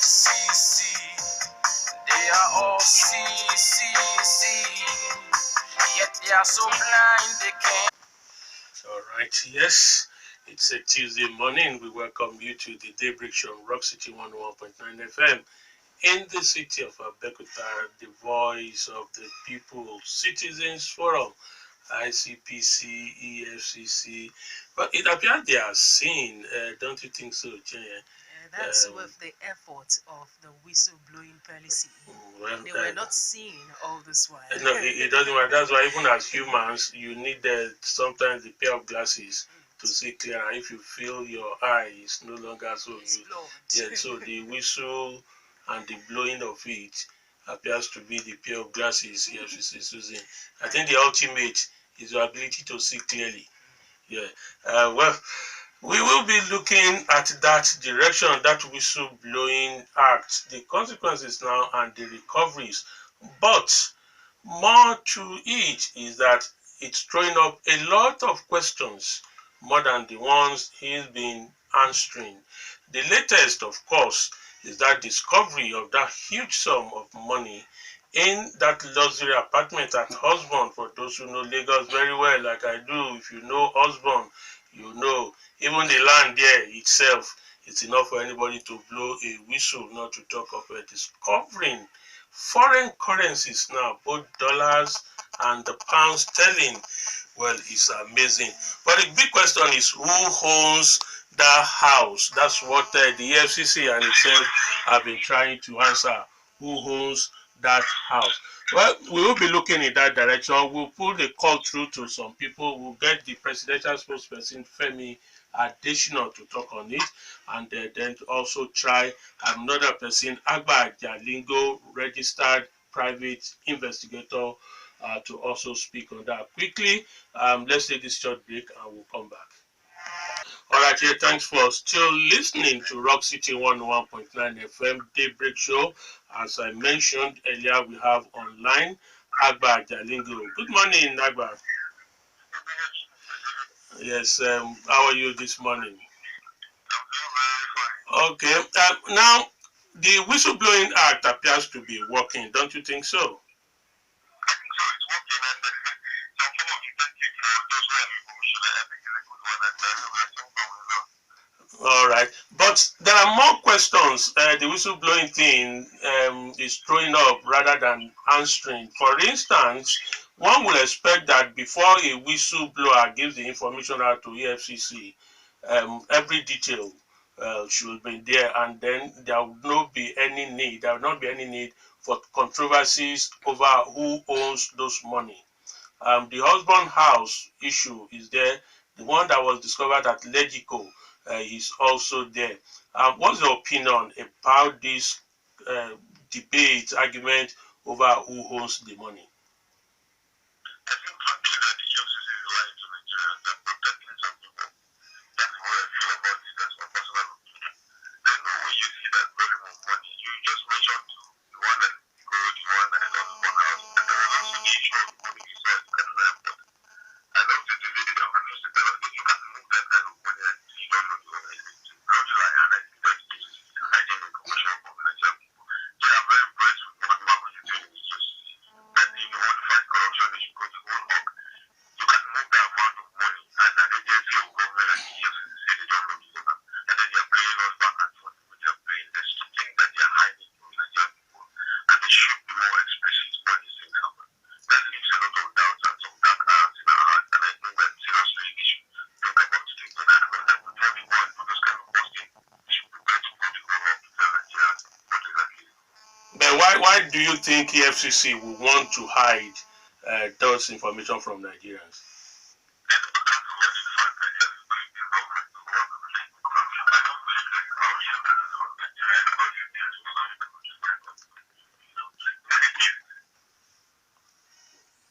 see. They are all see. Yet they are so blind they can't. Alright, yes. It's a Tuesday morning. We welcome you to the Daybreak Show on Rock City 101.9 FM in the city of Abeokuta, the voice of the people, Citizens Forum, ICPC, EFCC. But it appears they are seen, don't you think so, Chienye? That's with the effort of the whistleblowing policy. Well, they were not seen all this while. No, it doesn't matter. That's why even as humans, you need sometimes the pair of glasses to see clear. If you feel your eye is no longer so good, so the whistle and the blowing of it appears to be the pair of glasses EFCC is using. I think the ultimate is your ability to see clearly. Yeah. Well, we will be looking at that direction, that whistleblowing act, the consequences now and the recoveries. But more to it is that it's throwing up a lot of questions, more than the ones he's been answering. The latest, of course, is that discovery of that huge sum of money in that luxury apartment at Osborn. For those who know Lagos very well, like I do, if you know Osborn, you know even the land there itself, it's enough for anybody to blow a whistle, not to talk of discovering foreign currencies now, both dollars and the pound sterling. Well, it's amazing. But the big question is, who owns that house? That's what the EFCC and itself have been trying to answer. Who owns that house? Well, we will be looking in that direction. We'll put the call through to some people. We'll get the presidential spokesperson, Femi Adesina, to talk on it, and then also try another person, Agba Jalingo, registered private investigator, to also speak on that quickly. Let's take this short break and we'll come back. All right, here, thanks for still listening to Rock City 101.9 FM Daybreak Show. As I mentioned earlier, we have online Agba Jalingo. Good morning, Agba. Yes, how are you this morning? Okay, now the whistleblowing act appears to be working, don't you think so? All right, but there are more questions. The whistleblowing thing is throwing up rather than answering. For instance, one would expect that before a whistleblower gives the information out to EFCC, every detail should be there, and then there will not be any need. There will not be any need for controversies over who owns those money. The husband house issue is there. The one that was discovered at Legico is also there. What's your opinion about this debate, argument over who owns the money? Why do you think EFCC will want to hide those information from Nigerians?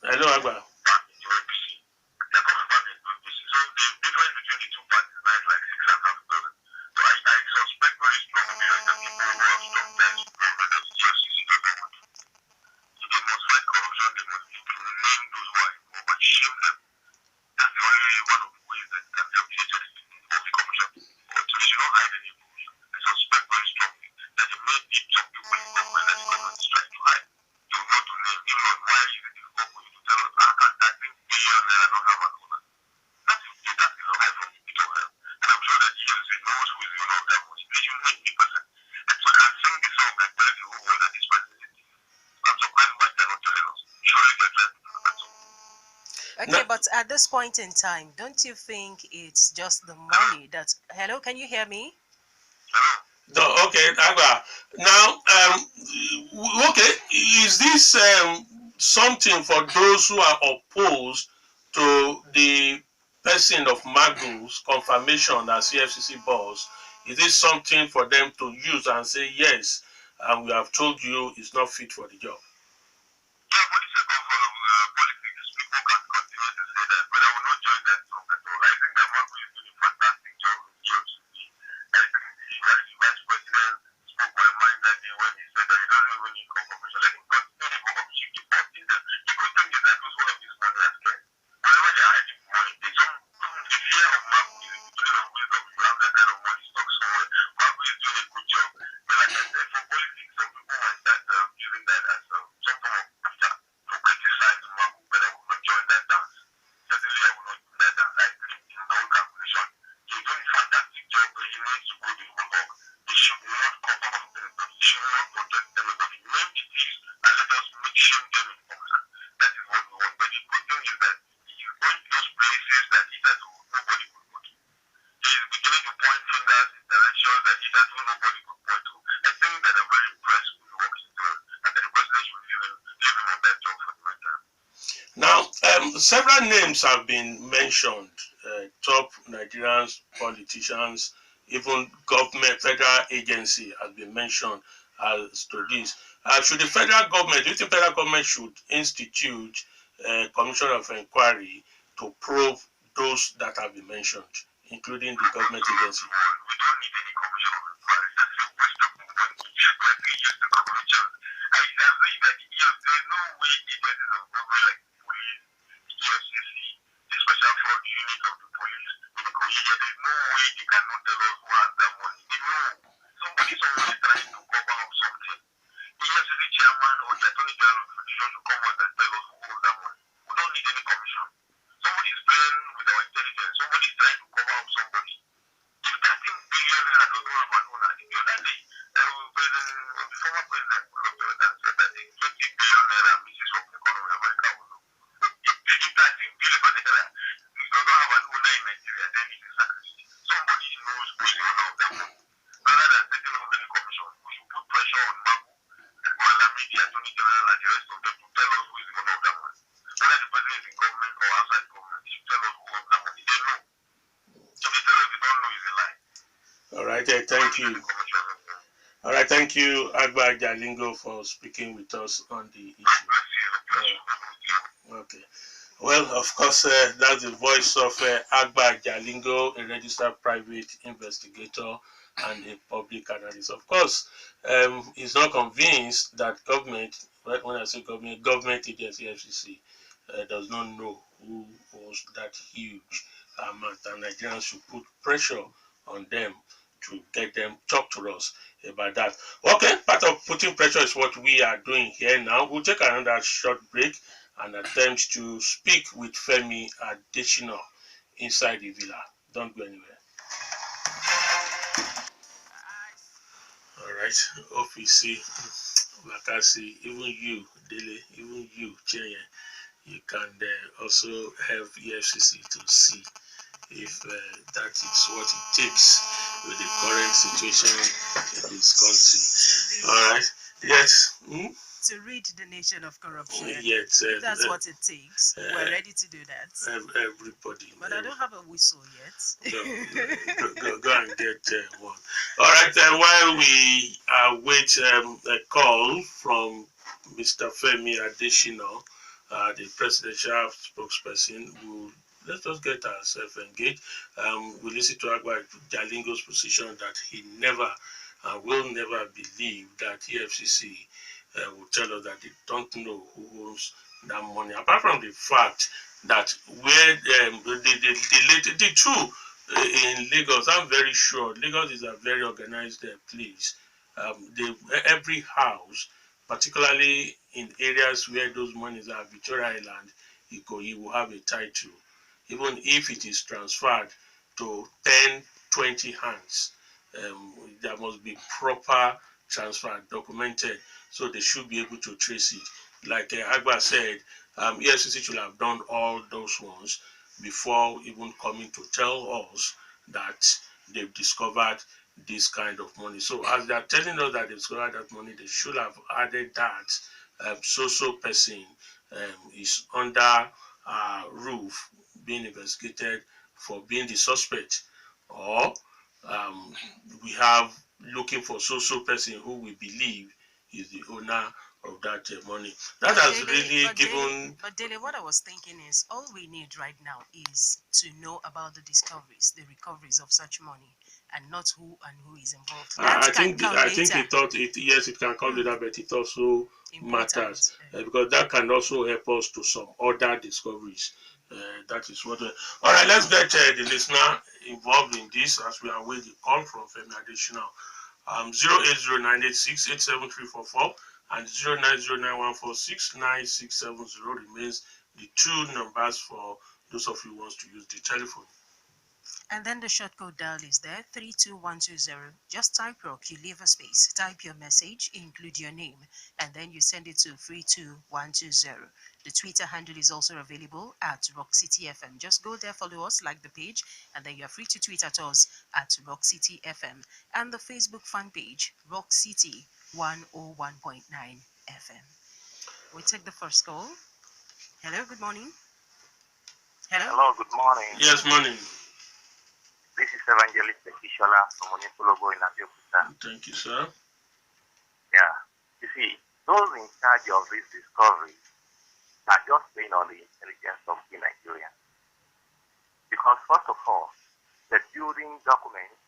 Hello, Agba. is the owner of that money. They should name the person. So they can sing the song and tell the whole world that this person is a thief. I'm surprised why they're not telling us. Surely they're trying to do better. Okay, but at this point in time, don't you think it's just the money that... Hello, can you hear me? Hello? Okay, Agba. Now, okay, is this something for those who are opposed to the person of Magu's confirmation as CFCC boss? Is this something for them to use and say, yes, and we have told you it's not fit for the job? Yeah, for the sake of politics, people can continue to say that, but I will not join that song at all. I think that Magu is doing a fantastic job with EFCC. I think the vice president spoke my mind that day when he said that he doesn't even need confirmation. Let him continue to upshift the pot in them. The good thing is that those who have this money has kept. Whenever they are hiding money, there's the fear of Magu is the beginning of wisdom. You have that kind of money stuck somewhere. Magu is doing a good job. But like I said, for politics, some people might start using that as some form of to criticize Magu, but I will not join that dance. Certainly, I will not do that dance. I think in my own calculation, he's doing a fantastic job, but he needs to go the whole hog. He should not cover up anybody. He should not protect anybody. Name the thieves and let us make shame them in person. That is what we want. But the good thing is that he is going to those places that hitherto nobody could go to. He is beginning to point fingers in directions that hitherto nobody could point to. I think that I'm very impressed with the work he's doing, and that the president should leave him on that job for the meantime. Now, several names have been mentioned, top Nigerian politicians, even government, federal agency has been mentioned as to this. Should the federal government, do you think federal government should institute a commission of inquiry to probe those that have been mentioned, including the government agency? We don't need any commission of inquiry. That's a waste of money. When we use the commission, I am saying that there's no way agencies of government like the police, the EFCC, the special fraud unit of the police, the Korea, there's no way they cannot tell us who has that money. They know somebody's always trying to cover up something. The EFCC chairman or the attorney general of the federation should come out and tell us who owns that money. We don't need any commission. Somebody's playing with our intelligence. Somebody's trying to cover up somebody. If 13 billion naira does not have an owner, I think the other day, the former president said that the 20 billion naira misses from the economy, America will know. If 13 billion naira does not have an owner in Nigeria, then it is sacrilege. Somebody knows who is the owner of that money. Rather than setting up any commission, we should put pressure on Magu and Malami, the attorney general, and the rest of them to tell us who is the owner of that money. Whether the president is in government or outside government, they should tell us who owns that money. They know. If they tell us they don't know, it's a lie. All right, thank you. All right, thank you, Agba Jalingo, for speaking with us on the issue. Okay. Well, of course, that's the voice of Agba Jalingo, a registered private investigator and a public analyst. Of course, he's not convinced that government, when I say government agency, FCC, does not know who owns that huge amount, and Nigerians should put pressure on them to get them talk to us about that. Okay, part of putting pressure is what we are doing here now. We'll take another short break and attempt to speak with Femi Adesina inside the villa. Don't go anywhere. All right, hope you see, like I see, even you, Dele, even you, Chienye, you can also help EFCC to see if that is what it takes with the current situation in this country. All right. Yes. To rid the nation of corruption. Yes. That's what it takes. We're ready to do that. Everybody. But I don't have a whistle yet. Go and get one. All right. While we await a call from Mr. Femi Adesina, the presidential spokesperson, let's just get ourselves engaged. We listen to Agba Jalingo's position that he never will never believe that EFCC will tell us that they don't know who owns that money. Apart from the fact that where the two in Lagos, I'm very sure Lagos is a very organized place. Every house, particularly in areas where those monies are, Victoria Island, Ikoyi will have a title, even if it is transferred to 10, 20 hands. there must be proper transfer documented, so they should be able to trace it. Like Agba said, EFCC should have done all those ones before even coming to tell us that they've discovered this kind of money. So as they are telling us that they've discovered that money, they should have added that so person is under roof being investigated for being the suspect, or um, we have looking for so person who we believe is the owner of that money. That has really given. But Dele, what I was thinking is all we need right now is to know about the discoveries, the recoveries of such money, and not who and who is involved. That can come I think later. he thought it. Yes, it can come later, but it also Important. matters because that can also help us to some other discoveries. That is what. All right, let's get the listener involved in this as we await the call from Femi Adesina. 08098687344 and 09091469670 remains the two numbers for those of you who wants to use the telephone. And then the short code dial is there, 32120. Just type rock, you leave a space, type your message, include your name, and then you send it to 32120. The Twitter handle is also available at Rock City FM. Just go there, follow us, like the page, and then you're free to tweet at us at Rock City FM. And the Facebook fan page, Rock City 101.9 FM. We take the first call. Hello, good morning. Hello, good morning. Yes, morning. This is Evangelist Kishola from Onipologo in Abeokuta. Thank you, sir. Yeah. You see, those in charge of this discovery are just playing on the intelligence of the Nigerians. Because first of all, the building documents,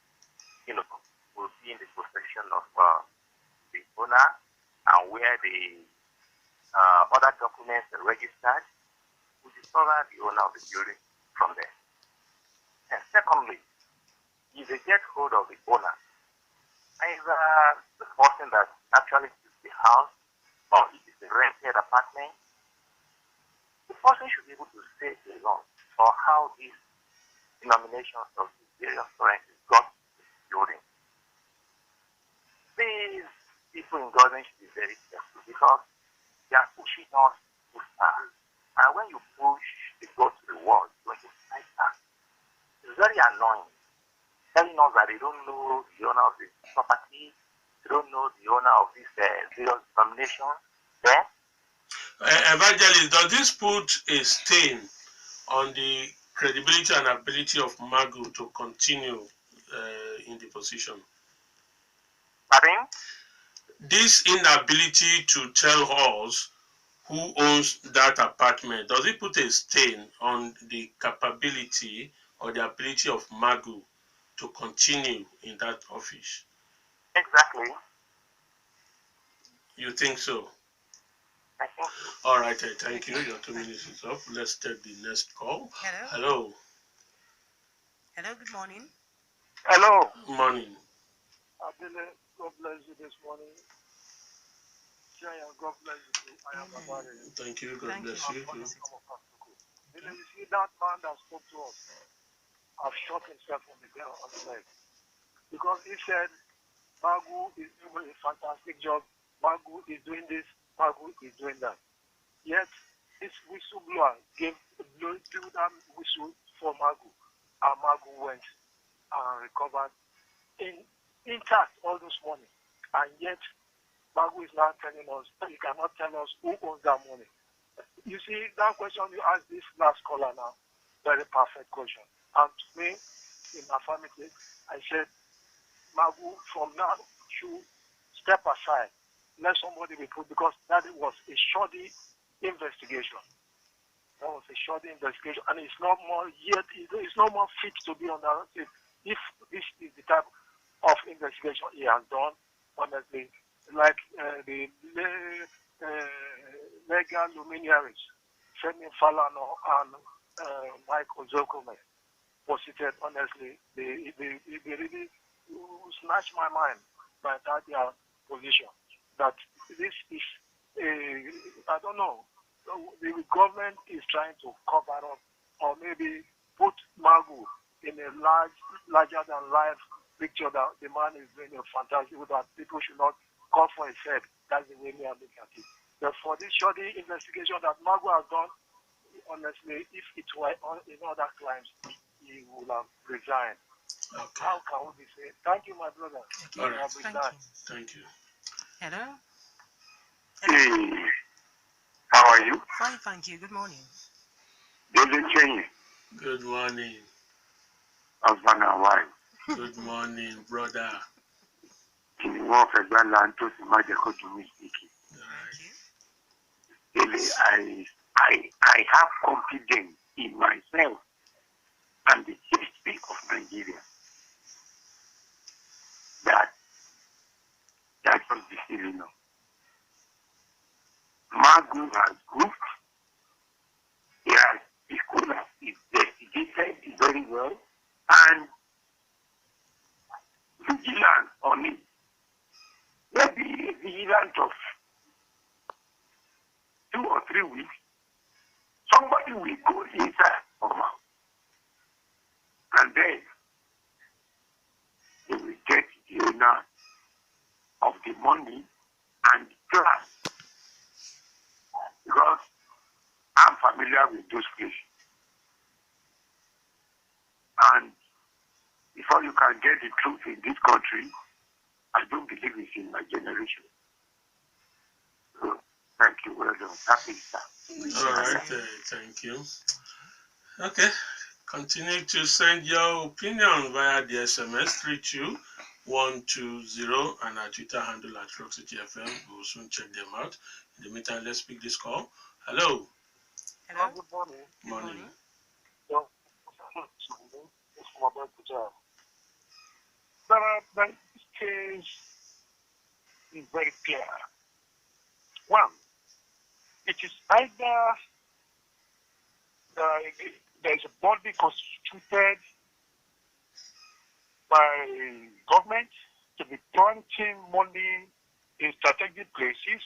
will be in the possession of the owner, and where the other documents are registered, we discover the owner of the building from there. And secondly, if they get hold of the owner, either the person that actually took the house or it is a rented apartment, the person should be able to say along or how these denominations of the various currencies got to the building. These people in government should be very careful because they are pushing us too far. And when you push the goat to the wall, when you fight back, it's very annoying. Telling us that they don't know the owner of the property, they don't know the owner of this various denomination. Yeah? Evangelist, does this put a stain on the credibility and ability of Magu to continue in the position? Pardon? This inability to tell us who owns that apartment, does it put a stain on the capability or the ability of Magu to continue in that office? Exactly. You think so? I think so. All right, thank you. Your 2 minutes is up. Let's take the next call. Hello. Hello, good morning. Hello. Morning. Dele, God bless you this morning. Chienye, God bless you. I am Buhari. Thank you. God bless you. Dele, you see that man that spoke to us have shot himself on the leg because he said Magu is doing a fantastic job. Magu is doing this. Magu is doing that. Yet this whistleblower blew that whistle for Magu, and Magu went and recovered intact all this money, and yet Magu is now telling us he cannot tell us who owns that money. You see, that question you asked this last caller now, very perfect question. And to me, in my family, I said, Magu from now should step aside, let somebody be put, because that was a shoddy investigation. That was a shoddy investigation, and it's not more yet. It's not more fit to be on that. If this is the type of investigation he has done, honestly, like the legal luminaries, Femi Falano and Michael Zokome, posited, honestly, they really snatched my mind by that their position. That this is, I don't know, the government is trying to cover up or maybe put Magu in a larger than life picture that the man is doing a fantastic job, that people should not call for his head. That's the way me I look at it. But for this shoddy investigation that Magu has done, honestly, if it were in other crimes, he would have resigned. Okay. How can we be saying? Thank you, my brother. All right. Thank you. Thank you. Hello? Hey, how are you? Fine, thank you. Good morning. Dele Chienye, Good morning. husband and wife. Good morning, brother. In the war of Agba Jalingo to Majeko to me speaking. All right. Dele, I have confidence in myself and the history of Nigeria that was deceiving us. Magu has proved, he could have investigated very well, and vigilant on it. Maybe vigilant of 2 or 3 weeks, somebody will go inside or out, and then they will get the owner of the money and the class. Because I'm familiar with those places. And before you can get the truth in this country, I don't believe it's in my generation. So, thank you, well done. Happy Easter. All right. Thank you. Okay. Continue to send your opinion via the SMS 32120 and our Twitter handle at Rock City FM. We will soon check them out. In the meantime, let's pick this call. Hello. Hello? Good morning. Good morning. This case is very clear. One, it is either there is a body constituted by government to be planting money in strategic places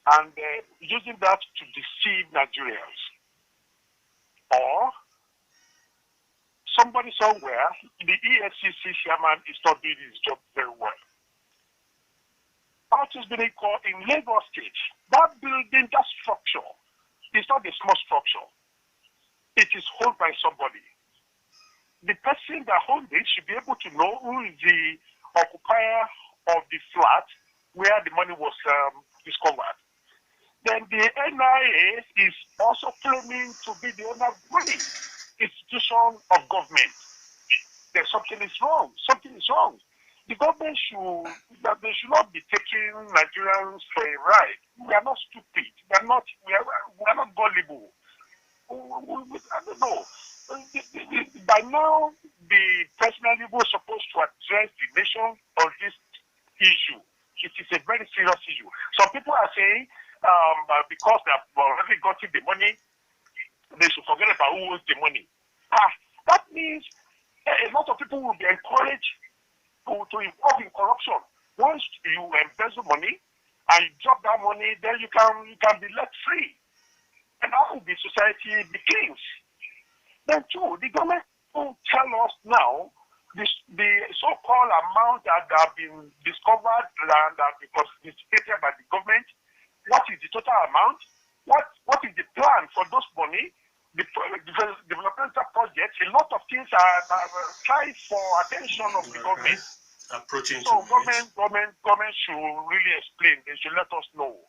and using that to deceive Nigerians, or somebody somewhere, the EFCC chairman is not doing his job very well. What is being called in Lagos State, that building, that structure, is not a small structure. It is held by somebody. The person that holds it should be able to know who is the occupier of the flat where the money was discovered. Then the NIA is also claiming to be the owner of money, institution of government. There's something is wrong. Something is wrong. The government they should not be taking Nigerians for a ride. We are not stupid. We are not gullible. I don't know. By now, the president was supposed to address the nation on this issue. It is a very serious issue. Some people are saying because they have already gotten the money, they should forget about who owns the money. That means a lot of people will be encouraged to involve in corruption. Once you embezzle money and you drop that money, then you can be let free. And how the society begins. Then too, the government will tell us now the so-called amount that have been discovered and have been confiscated by the government. What is the total amount? What is the plan for those money? The developmental projects, a lot of things are tied for attention of the government. Approaching so 2 minutes. government should really explain. They should let us know.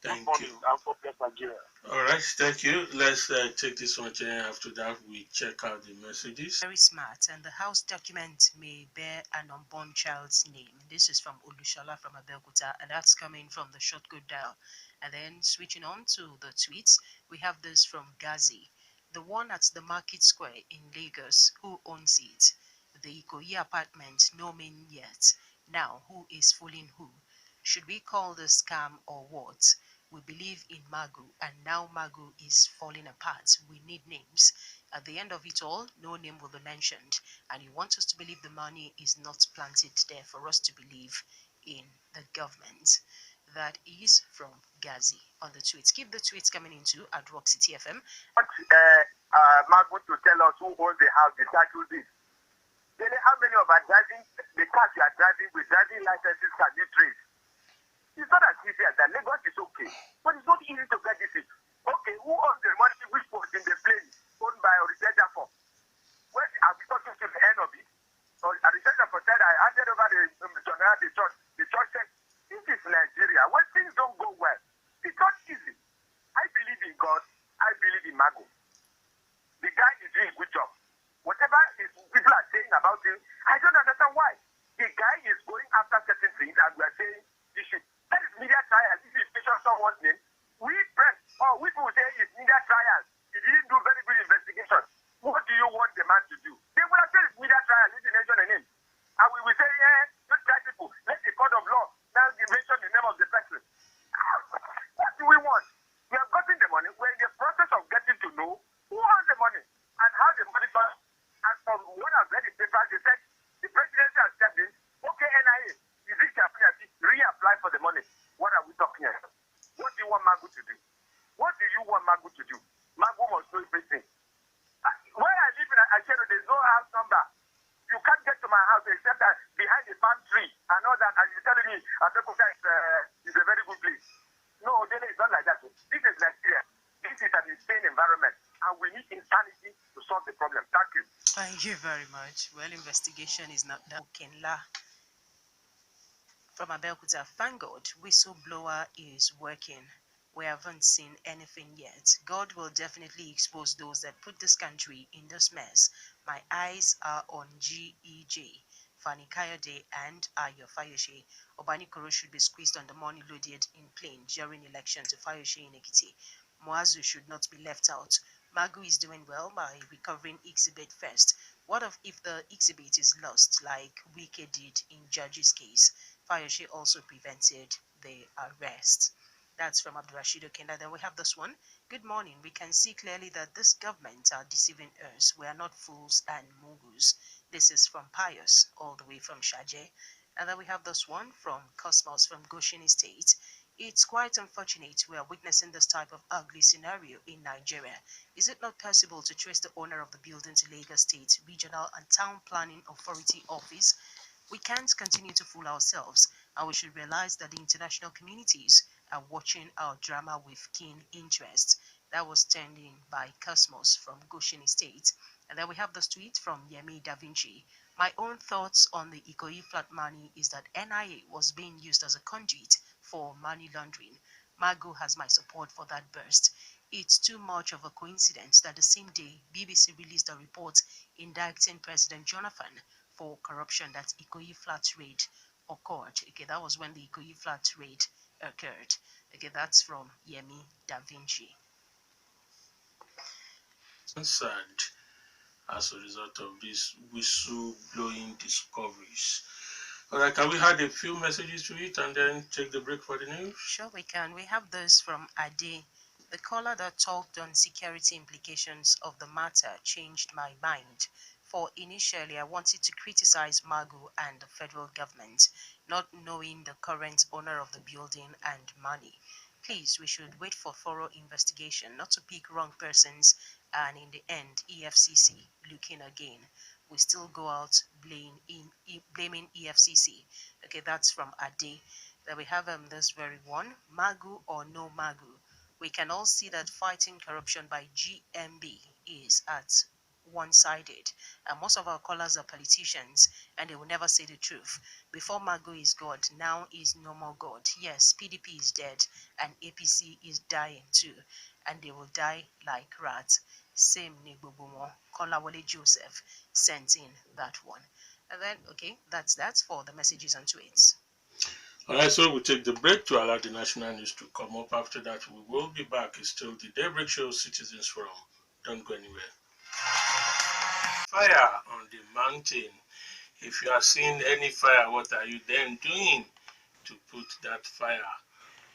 Thank Good you. morning, and God bless Nigeria. All right, thank you. Let's take this one, and after that, we check out the messages. Very smart, and the house document may bear an unborn child's name. This is from Olushola from Abeokuta, and that's coming from the short good dial. And then switching on to the tweets, we have this from Gazi, the one at the Market Square in Lagos. Who owns it? The Ikoyi apartment, no name yet. Now, who is fooling who? Should we call this scam or what? We believe in Magu, and now Magu is falling apart. We need names. At the end of it all, no name will be mentioned, and you want us to believe the money is not planted there for us to believe in the government. That is from Gazi on the tweets. Keep the tweets coming into at Rock City FM. Magu to tell us who owns the house, the title deed. Dele, how many of our driving, the cars you are driving with driving licenses can you trace? It's not as easy as that. Lagos is okay, but it's not easy to get this. Okay, who owns the money which was in the plane owned by Origeda for? When are we talking to the end of it? So Origeda for said I handed over the church. The church said, this is Nigeria. When things don't go well, it's not easy. I believe in God. I believe in Mago. The guy is doing a good job. Whatever people are saying about him, I don't understand why. The guy is going after certain things and we are saying you should. That is media trial. If you mention someone's name, we press or we will say it's media trial. He didn't do very good investigation. What do you want the man to do? They will have said it's media trial if you mention a name. And we will say, yeah, don't try people. Let the court of law now mention the name of the person. What do we want? We have gotten the money. We're in the process of getting to know who owns the money and how the money comes. And from what I've read in papers, they said the presidency has stepped in. Okay, NIA, is it capacity? Reapply for the money. What are we talking about? What do you want Magu to do? What do you want Magu to do? Magu must do everything. Where I live in Ayodo, there's no house number. You can't get to my house except that behind the palm tree. I know that, and you're telling me Abeokuta is a very good place. No, Dele is not like that. This is Nigeria. This is an insane environment, and we need insanity to solve the problem. Thank you. Thank you very much. Well, investigation is not done. Kenla from Abeokuta. Thank God, whistleblower is working. We haven't seen anything yet. God will definitely expose those that put this country in this mess. My eyes are on GEJ, Fani Kayode, and Ayo Fayoshe. Obani Koro should be squeezed on the money loaded in plane during election to Fayoshe in Ekiti. Moazu should not be left out. Magu is doing well by recovering exhibit first. What if the exhibit is lost, like Wike did in Judge's case? Fayoshe also prevented the arrest. That's from Abdurrashid Okenda. Then we have this one. Good morning. We can see clearly that this government are deceiving us. We are not fools and mugus. This is from Pius, all the way from Shaje. And then we have this one from Cosmos from Goshen State. It's quite unfortunate we are witnessing this type of ugly scenario in Nigeria. Is it not possible to trace the owner of the building to Lagos State Regional and Town Planning Authority office? We can't continue to fool ourselves, and we should realize that the international communities are watching our drama with keen interest. That was turned in by Cosmos from Goshen State. And then we have this tweet from Yemi Da Vinci. My own thoughts on the Ikoyi flat money is that NIA was being used as a conduit for money laundering. Mago has my support for that burst. It's too much of a coincidence that the same day BBC released a report indicting President Jonathan for corruption that Ikoyi flat raid occurred. Okay, that was when the Ikoyi flat raid occurred. Okay, that's from Yemi Da Vinci. Concerned as a result of these whistle-blowing discoveries. All right, can we add a few messages to it and then take the break for the news? Sure, we can. We have this from Ade. The caller that talked on security implications of the matter changed my mind. For initially, I wanted to criticize Magu and the federal government, not knowing the current owner of the building and money. Please, we should wait for thorough investigation, not to pick wrong persons, and in the end, EFCC looking again. We still go out blaming EFCC. Okay, that's from Ade. Then we have this very one, Magu or no Magu. We can all see that fighting corruption by GMB is at one-sided. And most of our callers are politicians, and they will never say the truth. Before Magu is God, now is no more God. Yes, PDP is dead, and APC is dying too, and they will die like rats. Same Nigbobumo, Kolawole Joseph sent in that one. And then, okay, that's for the messages and tweets. All right, so we'll take the break to allow the national news to come up. After that, we will be back. It's still the Daybreak Show, Citizens Forum. Don't go anywhere. Fire on the mountain. If you are seeing any fire, what are you then doing to put that fire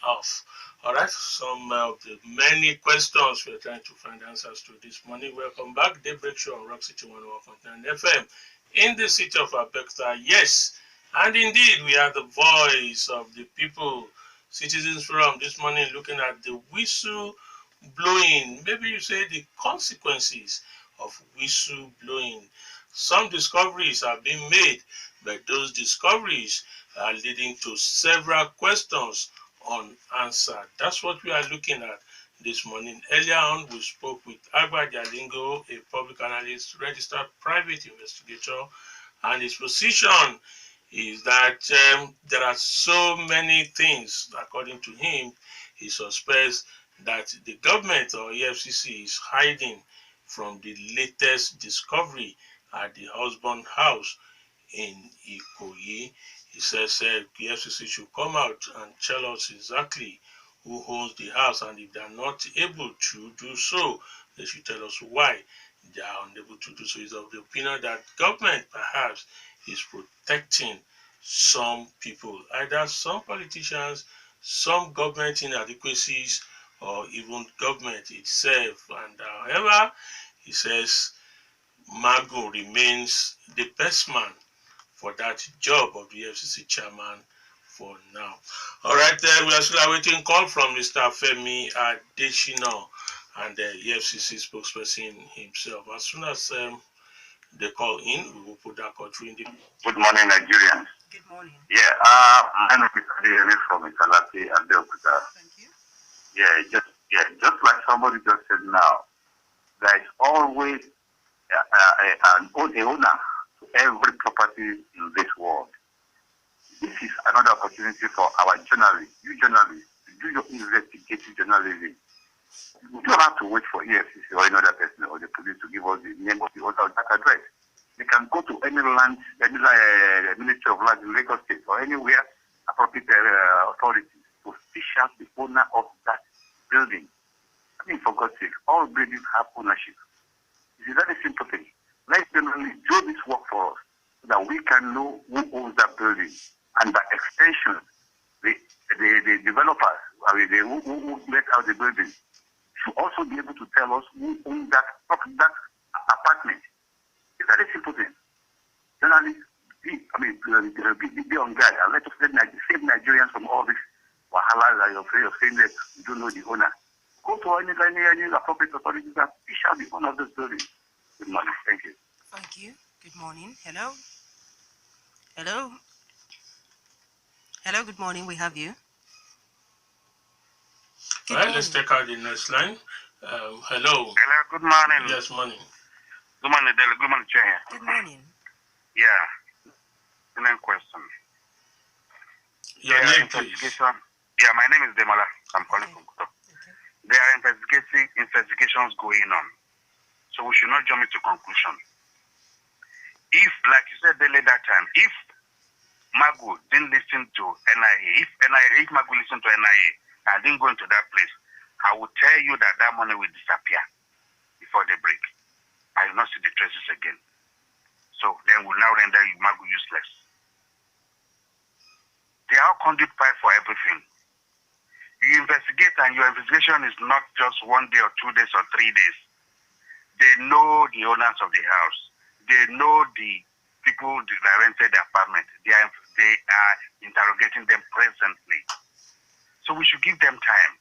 off? All right, some of the many questions we're trying to find answers to this morning. Welcome back, Daybreak Show on Rock City 101.9 FM in the city of Abeokuta. Yes, and indeed, we are the voice of the people. Citizens Forum this morning looking at the whistle blowing. Maybe you say the consequences of whistle blowing. some discoveries are being made, but those discoveries are leading to several questions unanswered. That's what we are looking at this morning. Earlier on, we spoke with Agba Jalingo, a public analyst, registered private investigator, and his position is that there are so many things, according to him, he suspects that the government or EFCC is hiding from the latest discovery at the husband house in Ikoyi. He says the FCC should come out and tell us exactly who owns the house, and if they are not able to do so, they should tell us why they are unable to do so. He's of the opinion that government perhaps is protecting some people, either some politicians, some government inadequacies, or even government itself. And however, he says Magu remains the best man for that job of the FCC chairman for now. All right, we are still awaiting call from Mr. Femi Adesina and the EFCC spokesperson himself. As soon as they call in, we will put that call through in the... Good morning, Nigerians. Good morning. Yeah, my name is Dele from Italati and Delta. Thank you. Just like somebody just said now, there is always an owner to every property in this world. This is another opportunity for our journalists, you journalists, to do your investigative journalism. You don't have to wait for EFCC or another person or the police to give us the name of the owner of that address. They can go to any land, any Ministry of Land in Lagos State or anywhere appropriate authorities to fish out the owner of that building. I mean, for God's sake, all buildings have ownership. It's a very simple thing. Let journalists do this work for us so that we can know who owns that building. And by extension, the developers, who let out the building, should also be able to tell us who owns that apartment. It's a very simple thing. Journalists, be on guard and let us save Nigerians from all this wahala that you're saying that you don't know the owner. Go to any appropriate authorities and fish out the owner of this building. Good morning. Thank you. Thank you. Good morning. Hello. Hello. Hello. Good morning. We have you. Good All right, morning. let's take out the next line. Hello. Hello, good morning. Yes, morning. Good morning, Dele. Good morning, Chienye. Good morning. Yeah. The next question. Your name, please. Yeah, my name is Demola. I'm calling Okay. from Kuto. Okay. There are investigations going on. So we should not jump into conclusion. If, like you said Dele that time, if Magu didn't listen to NIA, if Magu listened to NIA and didn't go into that place, I will tell you that that money will disappear before they break. I will not see the traces again. So then we'll now render Magu useless. They are conduit pipe for everything. You investigate, and your investigation is not just 1 day or 2 days or 3 days. They know the owners of the house. They know the people that rented the apartment. They are interrogating them presently. So we should give them time.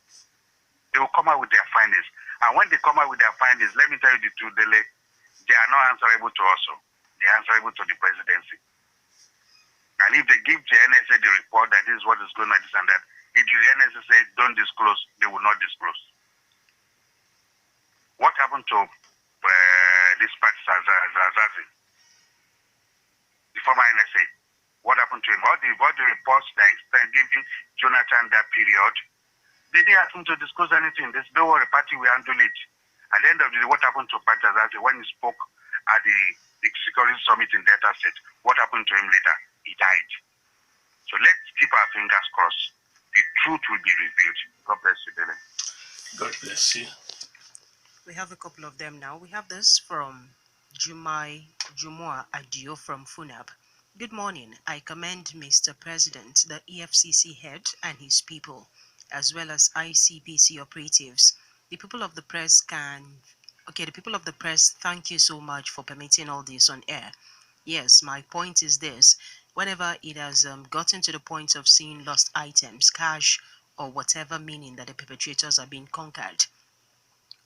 They will come out with their findings. And when they come out with their findings, let me tell you the truth, Dele, they are not answerable to us. They are answerable to the presidency. And if they give the NSA the report that this is what is going on, this and that, if the NSA say don't disclose, they will not disclose. What happened to this party, Zazazi, the former NSA? What happened to him? All the reports that giving Jonathan that period, they didn't ask him to disclose anything. There's no worry, party will handle it. At the end of the day, what happened to Party Zazazi when he spoke at the security summit in Delta State? What happened to him later? He died. So let's keep our fingers crossed. The truth will be revealed. God bless you, Dele. God bless you. We have a couple of them now. We have this from Jumua Adio from Funab. Good morning. I commend Mr. President, the EFCC head and his people, as well as ICBC operatives. The people of the press thank you so much for permitting all this on air. Yes, my point is this. Whenever it has gotten to the point of seeing lost items, cash, or whatever, meaning that the perpetrators are being conquered.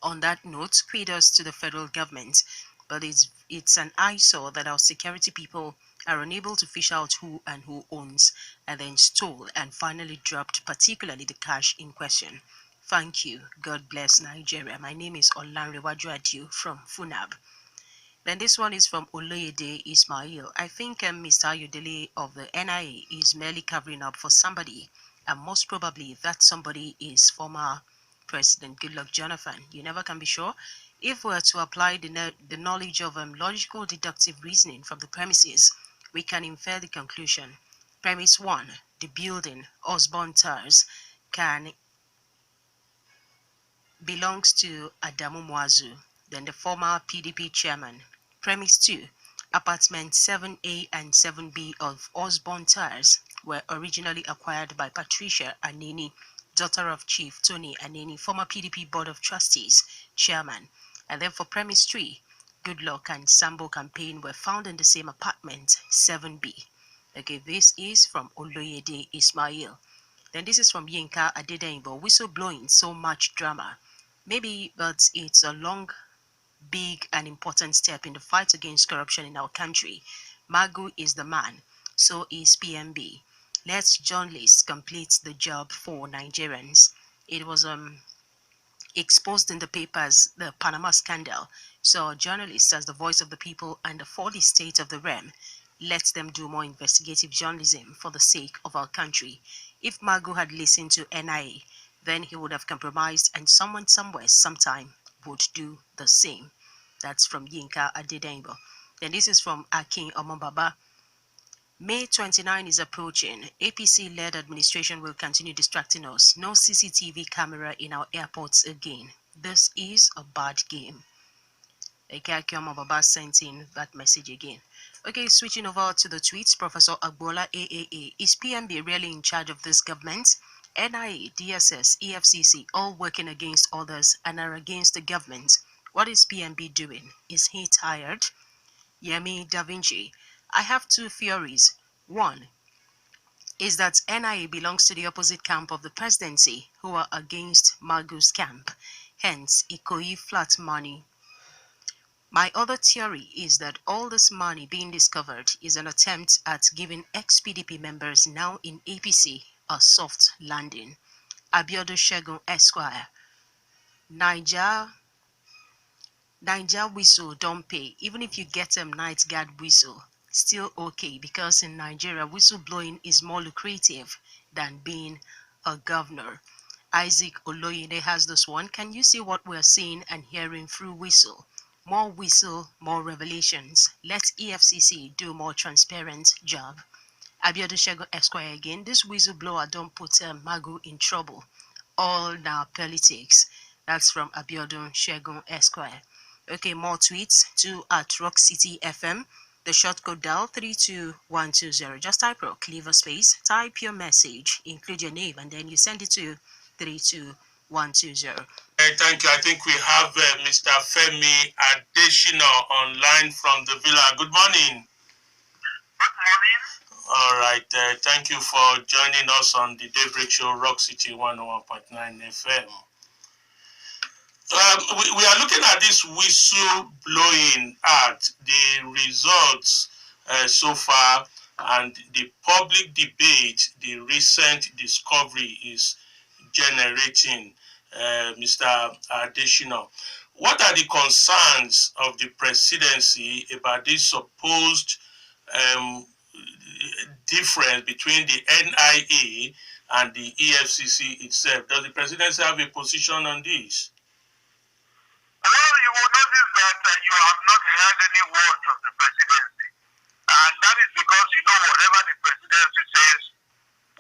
On that note, kudos to the federal government. but it's an eyesore that our security people are unable to fish out who and who owns, and then stole and finally dropped particularly the cash in question. Thank you. God bless Nigeria. My name is Olanrewaju Adio from Funab. Then this one is from Oloyede Ismail. I think Mr. Ayodele of the NIA is merely covering up for somebody, and most probably that somebody is former President Goodluck Jonathan. You never can be sure. If we are to apply the knowledge of logical deductive reasoning from the premises, we can infer the conclusion. Premise 1. The building, Osborne Towers, can belongs to Adamu Mwazu, then the former PDP chairman. Premise 2. Apartments 7A and 7B of Osborne Towers were originally acquired by Patricia Aneni, daughter of Chief Tony Aneni, former PDP Board of Trustees chairman. And then for premise 3, Goodluck and Sambo campaign were found in the same apartment, 7B. Okay, this is from Oloyede Ismail. Then this is from Yinka Adedainbo. Whistleblowing, so much drama. Maybe, but it's a long, big, and important step in the fight against corruption in our country. Magu is the man, so is PMB. Let journalists complete the job for Nigerians. It was exposed in the papers, the Panama scandal. So journalists, as the voice of the people and the 40 state of the realm, let them do more investigative journalism for the sake of our country. If Magu had listened to NIA, then he would have compromised, and someone somewhere sometime would do the same. That's from Yinka Adedainbo. Then this is from Akin Omobaba. May 29 is approaching. APC-led administration will continue distracting us. No CCTV camera in our airports again. This is a bad game. Akin Omobaba sent in that message again. Okay, switching over to the tweets. Professor Agbola AAA. Is PMB really in charge of this government? NIA, DSS, EFCC, all working against others and are against the government. What is PMB doing? Is he tired? Yemi Da Vinci. I have two theories. One is that NIA belongs to the opposite camp of the presidency, who are against Magu's camp. Hence, Ikoyi flat money. My other theory is that all this money being discovered is an attempt at giving ex-PDP members now in APC a soft landing. Ayodo Shegun Esquire. Niger whistle don't pay. Even if you get a night guard whistle, still okay, because in Nigeria, whistle blowing is more lucrative than being a governor. Isaac Oloyede has this one. Can you see what we're seeing and hearing through whistle? More whistle, more revelations. Let EFCC do more transparent job. Ayodo Shegun Esquire again. This whistleblower don't put Magu in trouble. All now politics. That's from Ayodo Shegun Esquire. Okay, more tweets to at Rock City FM. The short code dial 32120. Just type Rock, leave a space, type your message, include your name, and then you send it to 32120. Thank you. I think we have Mr. Femi Adesina online from the villa. Good morning. Good morning. All right. Thank you for joining us on the Daybreak Show, Rock City 101.9 FM. We are looking at this whistle blowing act, the results so far, and the public debate the recent discovery is generating, Mr. Adesina. What are the concerns of the presidency about this supposed difference between the NIA and the EFCC itself? Does the presidency have a position on this? Well, you will notice that you have not heard any words of the presidency. And that is because, whatever the presidency says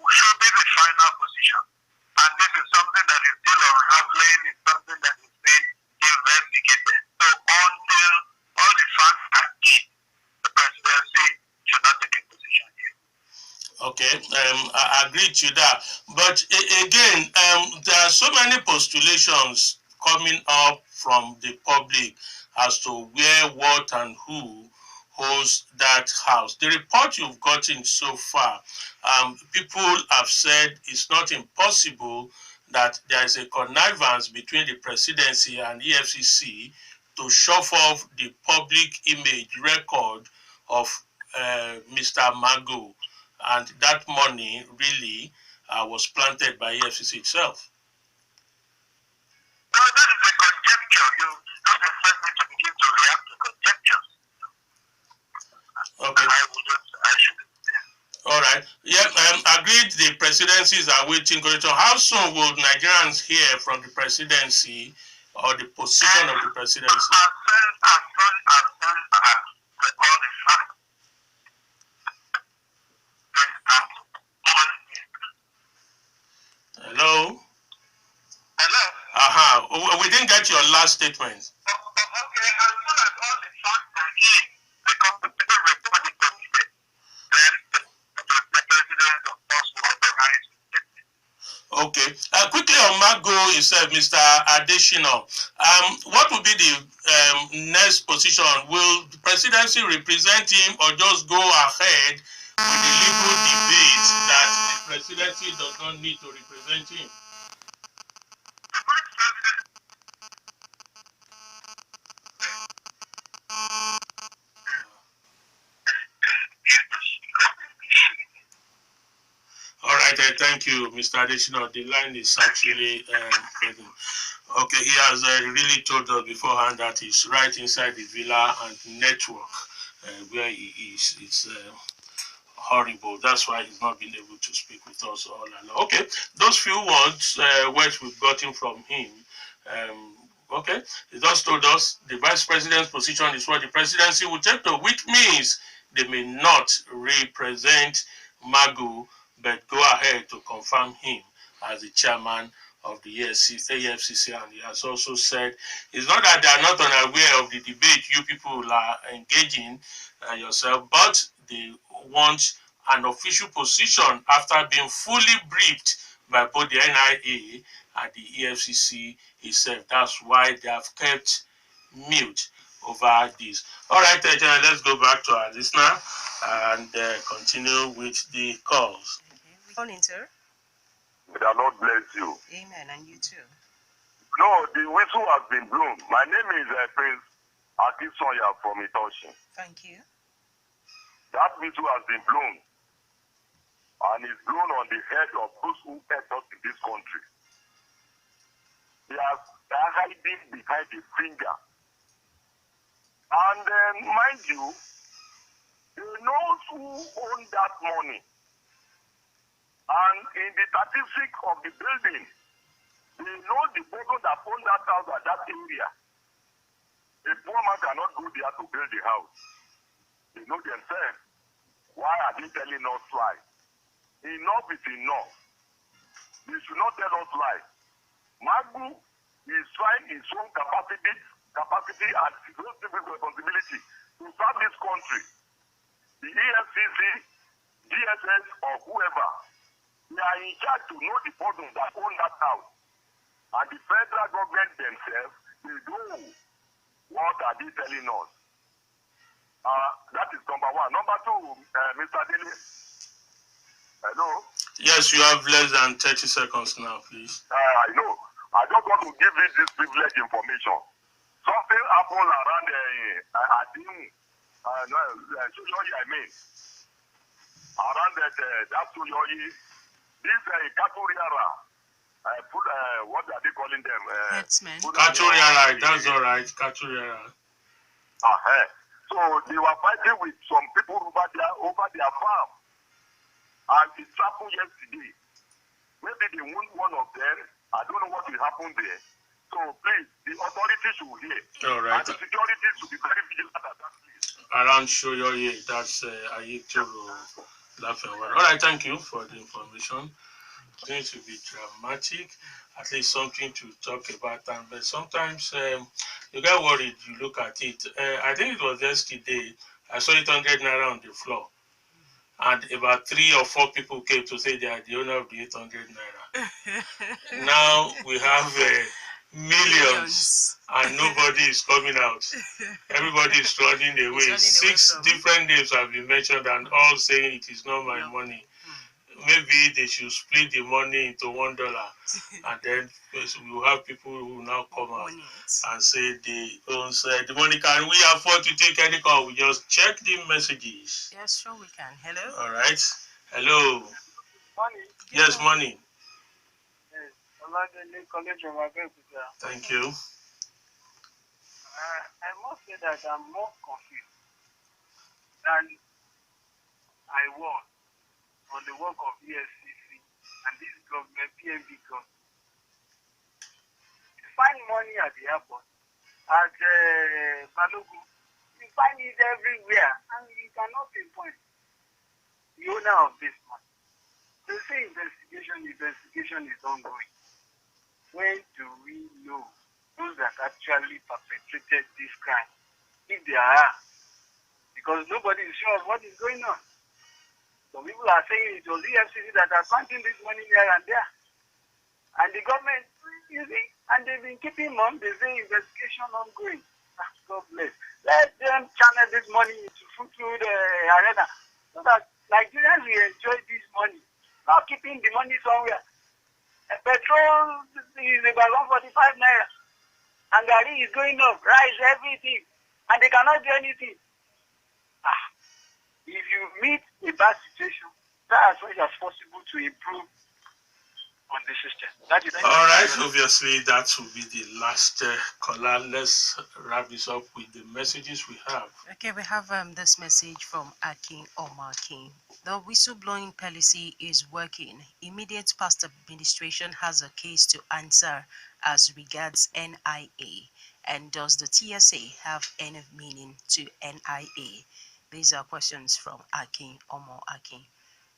should be the final position. And this is something that is still unraveling, it's something that is being investigated. So until all the facts are in, the presidency should not take a position here. Okay, I agree to that. But again, there are so many postulations coming up from the public as to where, what, and who holds that house. The report you've gotten so far, people have said it's not impossible that there is a connivance between the presidency and EFCC to shove off the public image record of Mr. Mago, and that money really was planted by EFCC itself. No, that is a conjecture. You don't expect me to begin to react to conjectures. Okay. I shouldn't. All right. Yeah, agreed. The presidency is awaiting. How soon will Nigerians hear from the presidency or the position of the presidency? As soon as all the facts Hello? Hello? We didn't get your last statement. Okay, as soon as all the facts are in, the computer report is submitted, then the president of course will authorize it. Okay. Quickly on Mago itself, Mr. Adesina, what will be the next position? Will the presidency represent him or just go ahead with the liberal debate that the presidency does not need to represent him? All right, thank you, Mr. Adesina. The line is actually fading. Okay, he has really told us beforehand that he's right inside the villa and network where he is. It's horrible. That's why he's not been able to speak with us all along. Okay, those few words we've gotten from him. Okay, he just told us the vice president's position is what the presidency will take to, which means they may not represent Magu, but go ahead to confirm him as the chairman of the AFCC. And he has also said it's not that they are not unaware of the debate you people are engaging yourself, but they want an official position after being fully briefed by both the NIA and the EFCC itself. That's why they have kept mute over this. All right, let's go back to our listener and continue with the calls. Okay, morning, sir. May the Lord bless you. Amen, and you too. No, the whistle has been blown. My name is Prince Akisoya from Itoshi. Thank you. That whistle has been blown, and it's blown on the head of those who helped us in this country. They are hiding behind the finger. And mind you, they know who own that money. And in the statistics of the building, they know the person that owned that house at that area. A poor man cannot go there to build the house. They know themselves. Why are they telling us lies? Enough is enough. They should not tell us lies. Magu is trying his own capacity and his own civic responsibility to serve this country. The EFCC, DSS, or whoever, they are in charge to know the person that own that house. And the federal government themselves, they know what are they telling us. That is number one. Number two, Mr. Dele. Hello? Yes, you have less than 30 seconds now, please. I know. I just want to give you this privileged information. Something happened around around that Suyoyi, this Katuriara, what are they calling them? Headsman. Katuriara, that's all right. Katuriara. So they were fighting with some people over their farm. And it happened yesterday. Maybe they wound one of them. I don't know what will happen there. So please, the authorities should hear. All right. And the security should be very vigilant at that place. Around Shoyoye, that's Ayetoro Lafenwa. All right, thank you for the information. It's going to be dramatic, at least something to talk about. But sometimes you get worried, you look at it. I think it was yesterday, I saw it 100 naira on the floor. And about 3 or 4 people came to say they are the owner of the 800 naira. Now we have millions and nobody is coming out. Everybody is running away. 6 different names have been mentioned and all saying it is not my money. maybe they should split the money into $1, and then we will have people who now come out and say they own the money. Can we afford to take any call? We just check the messages. Yes, sure we can. Hello. All right. Hello. Money. Yes, money. Yes. Oladele College of Agriculture. Thank you. I must say that I'm more confused than I was on the work of EFCC and this government, PMB government. You find money at the airport, at Balogu. You find it everywhere, and you cannot pinpoint the owner of this money. They say investigation is ongoing. When do we know those that actually perpetrated this crime? If they are, because nobody is sure of what is going on. Some people are saying it was EFCC that are planting this money here and there. And the government, you see, and they've been keeping mum, they say investigation ongoing. God bless. Let them channel this money into food arena so that Nigerians will enjoy this money, not keeping the money somewhere. Petrol is about 145 naira, and Gari is going up, rice, everything, and they cannot do anything. If you meet a bad situation, try as much as possible to improve on the system. That is all right. Obviously, that will be the last caller. Let's wrap this up with the messages we have. Okay, we have this message from Akin Omakin. The whistleblowing policy is working. Immediate past administration has a case to answer as regards NIA. And does the TSA have any meaning to NIA? These are questions from Akin Omo Akin.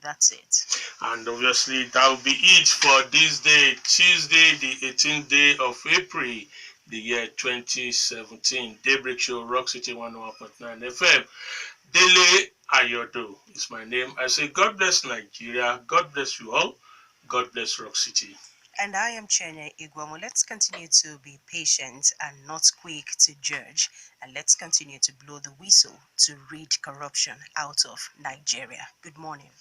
That's it. And obviously, that will be it for this day, Tuesday, the 18th day of April, the year 2017. Daybreak Show, Rock City 101.9 FM. Dele Ayodo is my name. I say God bless Nigeria. God bless you all. God bless Rock City. And I am Chienye Egwuonwu. Let's continue to be patient and not quick to judge. And let's continue to blow the whistle to rid corruption out of Nigeria. Good morning.